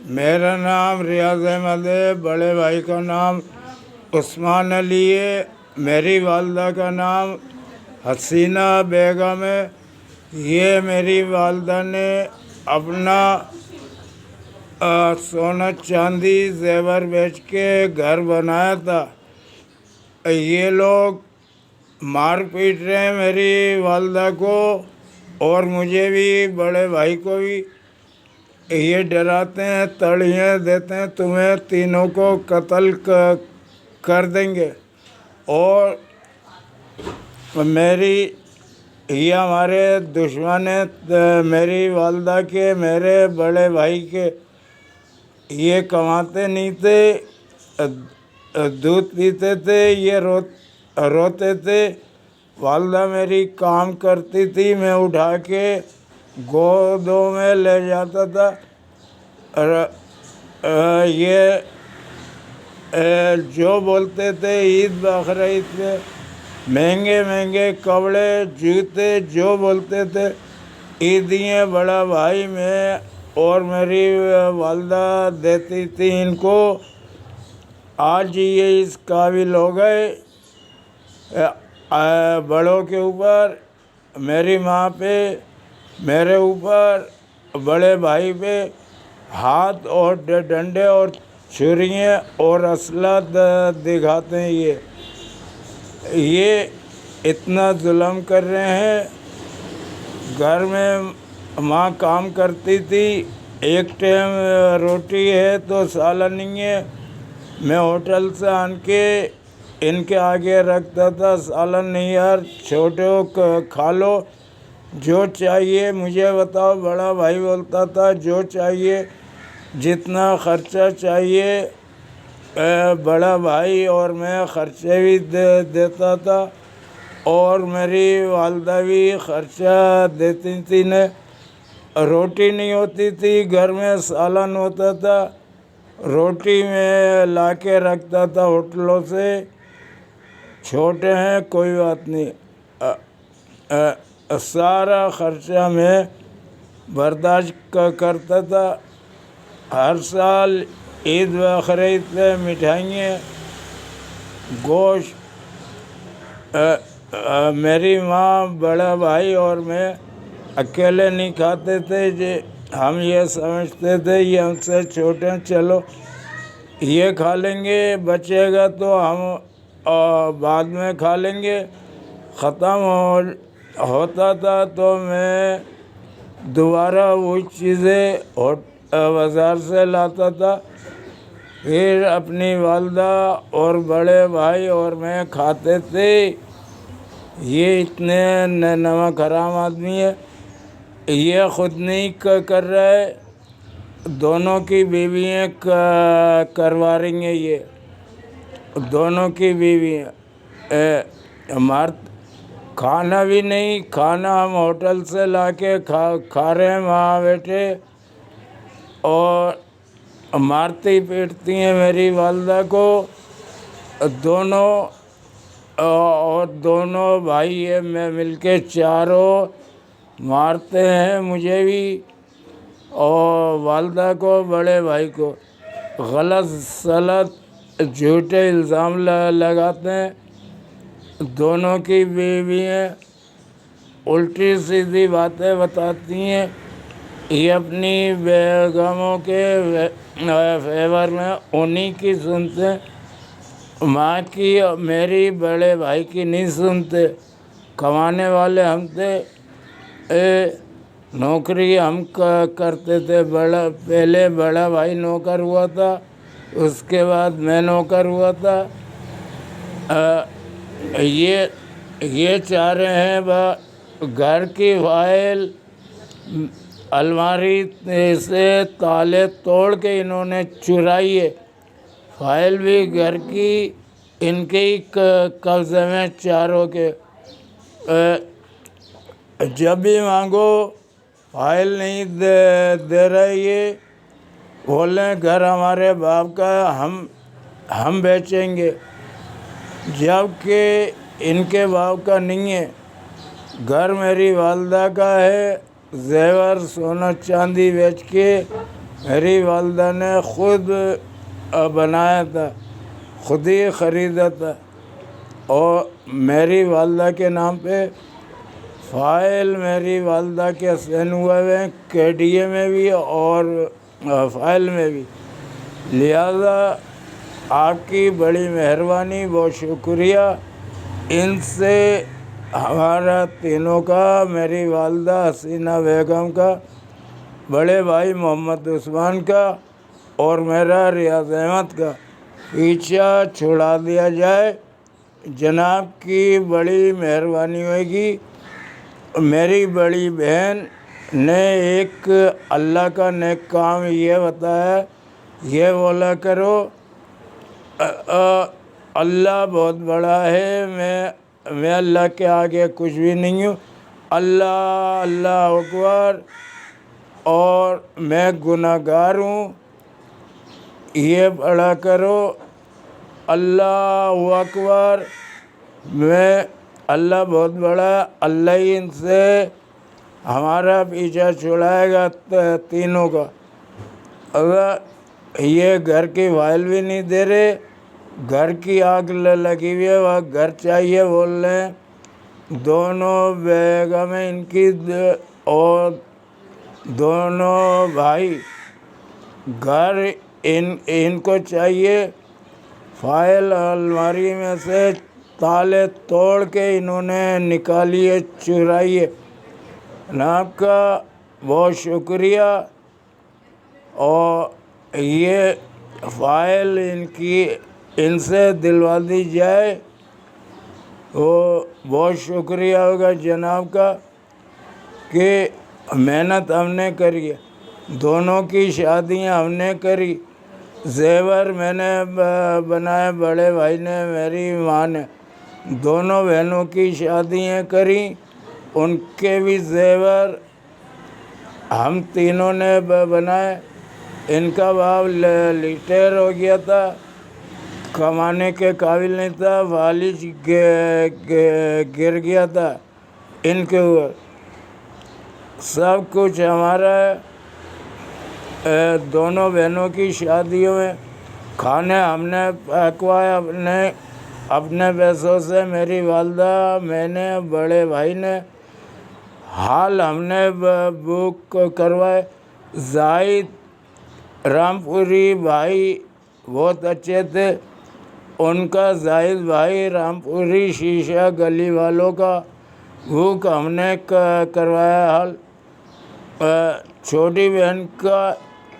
میرا نام ریاض احمد ہے، بڑے بھائی کا نام عثمان علی ہے، میری والدہ کا نام حسینہ بیگم ہے۔ یہ میری والدہ نے اپنا سونا چاندی زیور بیچ کے گھر بنایا تھا۔ یہ لوگ مار پیٹ رہے ہیں میری والدہ کو اور مجھے بھی، بڑے بھائی کو بھی۔ یہ ڈراتے ہیں، تڑیاں دیتے ہیں، تمہیں تینوں کو قتل کر دیں گے۔ اور یہ ہمارے دشمن ہیں میری والدہ کے، میرے بڑے بھائی کے۔ یہ کماتے نہیں تھے، دودھ پیتے تھے، یہ روتے تھے۔ والدہ میری کام کرتی تھی، میں اٹھا کے گودوں میں لے جاتا تھا۔ یہ جو بولتے تھے عید بقرعید پہ مہنگے مہنگے کپڑے جوتے جو بولتے تھے، عیدیاں بڑا بھائی میں اور میری والدہ دیتی تھی ان کو۔ آج یہ اس قابل ہو گئے بڑوں کے اوپر، میری ماں پہ، میرے اوپر، بڑے بھائی پہ ہاتھ اور ڈنڈے اور چھریاں اور اسلحہ دکھاتے ہیں۔ یہ اتنا ظلم کر رہے ہیں۔ گھر میں ماں کام کرتی تھی، ایک ٹائم روٹی ہے تو سالن نہیں ہے، میں ہوٹل سے آن کے ان کے آگے رکھتا تھا، سالن نہیں یار، چھوٹے ہو کھا لو، جو چاہیے مجھے بتاؤ۔ بڑا بھائی بولتا تھا جو چاہیے، جتنا خرچہ چاہیے، بڑا بھائی اور میں خرچے بھی دیتا تھا اور میری والدہ بھی خرچہ دیتی تھی۔ روٹی نہیں ہوتی تھی گھر میں، سالن ہوتا تھا، روٹی میں لا کے رکھتا تھا ہوٹلوں سے۔ چھوٹے ہیں کوئی بات نہیں، سارا خرچہ میں برداشت کرتا تھا۔ ہر سال عید بقرعید پہ مٹھائیاں، گوشت، میری ماں، بڑا بھائی اور میں اکیلے نہیں کھاتے تھے۔ ہم یہ سمجھتے تھے یہ ہم سے چھوٹے ہیں، چلو یہ کھا لیں گے، بچے گا تو ہم بعد میں کھا لیں گے۔ ختم ہوتا تھا تو میں دوبارہ وہی چیزیں بازار سے لاتا تھا، پھر اپنی والدہ اور بڑے بھائی اور میں کھاتے تھے۔ یہ اتنے نمک حرام آدمی ہے، یہ خود نہیں کر رہے، دونوں کی بیویاں کروا رہی ہیں، یہ دونوں کی بیویاں کھانا بھی نہیں، کھانا ہم ہوٹل سے لا کے کھا رہے ہیں ماں بیٹے، اور مارتی پیٹتی ہیں میری والدہ کو۔ دونوں بھائی ہیں، میں مل کے چاروں مارتے ہیں مجھے بھی اور والدہ کو، بڑے بھائی کو۔ غلط سلط جھوٹے الزام لگاتے ہیں۔ دونوں کی بیویاں الٹی سیدھی باتیں بتاتی ہیں، یہ اپنی بیگموں کے فیور میں انہی کی سنتے ہیں، ماں کی، میری بڑے بھائی کی نہیں سنتے۔ کمانے والے ہم تھے، نوکری ہم کرتے تھے، پہلے بڑا بھائی نوکر ہوا تھا، اس کے بعد میں نوکر ہوا تھا۔ یہ چاہ رہے ہیں گھر کی فائل، الماری سے تالے توڑ کے انہوں نے چرائی ہے، فائل بھی گھر کی ان کے ہی قبضے میں چاروں کے۔ جب بھی مانگو فائل نہیں دے رہے، یہ بول رہے ہیں گھر ہمارے باپ کا ہے، ہم بیچیں گے، جبکہ ان کے باپ کا نہیں ہے، گھر میری والدہ کا ہے۔ زیور سونا چاندی بیچ کے میری والدہ نے خود بنایا تھا، خود ہی خریدا تھا، اور میری والدہ کے نام پہ فائل میری والدہ کے سین ہوئے ہوئے ہیں، KDA میں بھی اور فائل میں بھی۔ لہذا آپ کی بڑی مہربانی، بہت شکریہ۔ ان سے ہمارا تینوں کا، میری والدہ حسینہ بیگم کا، بڑے بھائی محمد عثمان کا اور میرا ریاض احمد کا پیچھا چھڑا دیا جائے۔ جناب کی بڑی مہربانی ہوئے گی۔ میری بڑی بہن نے ایک اللہ کا نیک کام یہ بتایا، یہ بولا کرو اللہ بہت بڑا ہے، میں اللہ کے آگے کچھ بھی نہیں ہوں، اللہ اللہ اکبر، اور میں گناہ گار ہوں، یہ پڑھا کرو اللہ اکبر، میں اللہ بہت بڑا، اللہ ہی ان سے ہمارا پیچھا چھڑائے گا تینوں کا۔ اگر یہ گھر کی فائل بھی نہیں دے رہے، گھر کی آگ لگی ہوئی ہے، وہ گھر چاہیے بول رہے ہیں۔ دونوں بیگم ان کی اور دونوں بھائی، گھر ان کو چاہیے۔ فائل الماری میں سے تالے توڑ کے انہوں نے نکالیے، چرائیے۔ آپ کا بہت شکریہ، اور یہ فائل ان سے دلوا دی جائے، وہ بہت شکریہ ہوگا جناب کا کہ محنت ہم نے کری ہے، دونوں کی شادیاں ہم نے کری، زیور میں نے بنائے، بڑے بھائی نے، میری ماں نے، دونوں بہنوں کی شادیاں کریں، ان کے بھی زیور ہم تینوں نے بنائے۔ ان کا باپ ریٹائر ہو گیا تھا، کمانے کے قابل نہیں تھا، فالج گر گیا تھا ان کے اوپر، سب کچھ ہمارا ہے۔ دونوں بہنوں کی شادیوں میں کھانے ہم نے پکوائے اپنے پیسوں سے، میری والدہ، میں نے، بڑے بھائی نے، حال ہم نے بک کروائے۔ زاہد رامپوری بھائی بہت اچھے تھے، ان کا زاہد بھائی رامپوری شیشہ گلی والوں کا بک ہم نے کروایا حل۔ چھوٹی بہن کا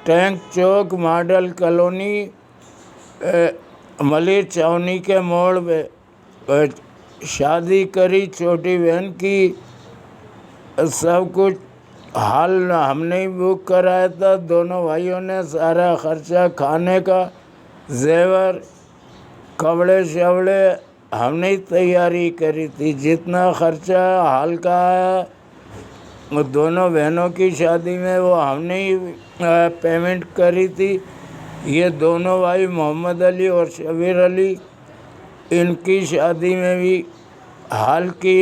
ٹینک چوک ماڈل کالونی ملیر چھاونی کے موڑ پہ شادی کری چھوٹی بہن کی، سب کچھ حال ہم نے بک کرایا تھا، دونوں بھائیوں نے سارا خرچہ، کھانے کا، زیور، کپڑے شپڑے ہم نے تیاری کری تھی، جتنا خرچہ حال کا آیا دونوں بہنوں کی شادی میں وہ ہم نے ہی پیمنٹ کری تھی۔ یہ دونوں بھائی محمد علی اور شبیر علی، ان کی شادی میں بھی حال کی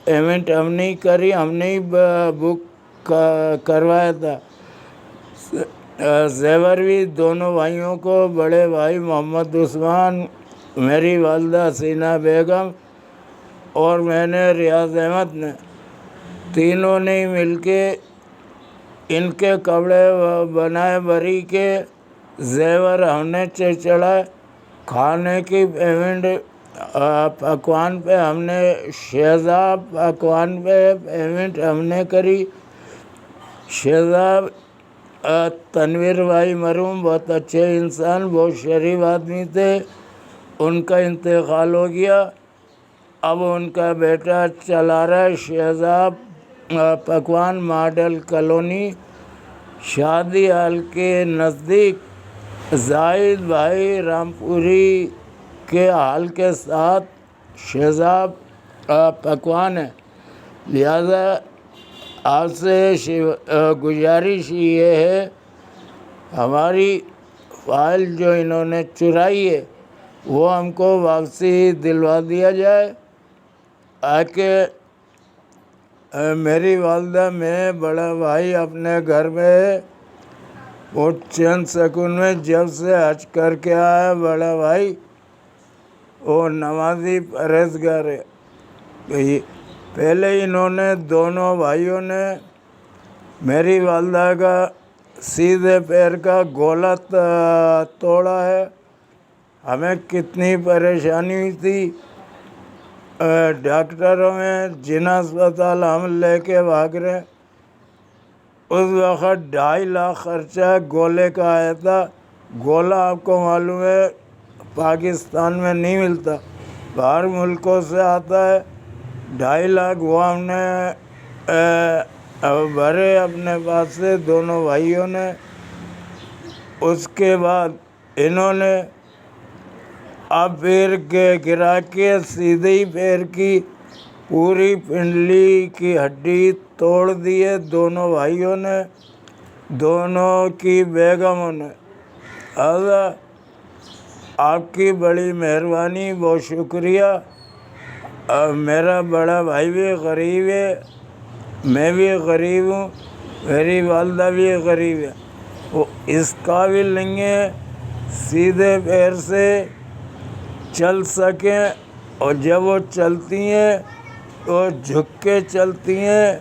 پیمنٹ ہم نے ہی کری، ہم نے ہی بک کروایا تھا۔ زیور بھی دونوں بھائیوں کو، بڑے بھائی محمد عثمان، میری والدہ حسینہ بیگم اور میں نے، ریاض احمد نے، تینوں نے مل کے ان کے کپڑے بنائے بری کے، زیور ہم نے چڑھائے، کھانے کی پیمنٹ پکوان پہ ہم نے، شہزاب پکوان پہ پیمنٹ ہم نے کری۔ شہزاب تنویر بھائی مرحوم بہت اچھے انسان، بہت شریف آدمی تھے، ان کا انتقال ہو گیا، اب ان کا بیٹا چلا رہا ہے شہزاب پکوان ماڈل کالونی شادی حال کے نزدیک، زاہد بھائی رامپوری کے حال کے ساتھ شہزاب پکوان ہے۔ لہذا آپ سے گزارش یہ ہے، ہماری فائل جو انہوں نے چرائی ہے وہ ہم کو واپسی دلوا دیا جائے، تاکہ میری والدہ، میں، بڑا بھائی اپنے گھر میں وہ چند سکون میں جب سے حج کر کے آیا بڑا بھائی، وہ نمازی پرہیزگار ہے۔ پہلے انہوں نے دونوں بھائیوں نے میری والدہ کا سیدھے پیر کا گولا توڑا ہے۔ ہمیں کتنی پریشانی ہوئی تھی، ڈاکٹروں میں جن اسپتال ہم لے کے بھاگ رہے، اس وقت 2.5 لاکھ خرچہ گولے کا آیا تھا۔ گولا آپ کو معلوم ہے پاکستان میں نہیں ملتا، باہر ملکوں سے آتا ہے۔ 2.5 لاکھ وہ ہم نے بھرے اپنے پاس سے دونوں بھائیوں نے۔ اس کے بعد انہوں نے اب پیر کے گرا کے سیدھے ہی پیر کی پوری پنڈلی کی ہڈی توڑ دی ہے دونوں بھائیوں نے، دونوں کی بیگموں نے۔ آپ کی بڑی مہربانی، بہت شکریہ۔ میرا بڑا بھائی بھی غریب ہے، میں بھی غریب ہوں، میری والدہ بھی غریب ہے، وہ اس قابل نہیں ہے سیدھے پیر سے چل سکیں، اور جب وہ چلتی ہیں تو جھک کے چلتی ہیں۔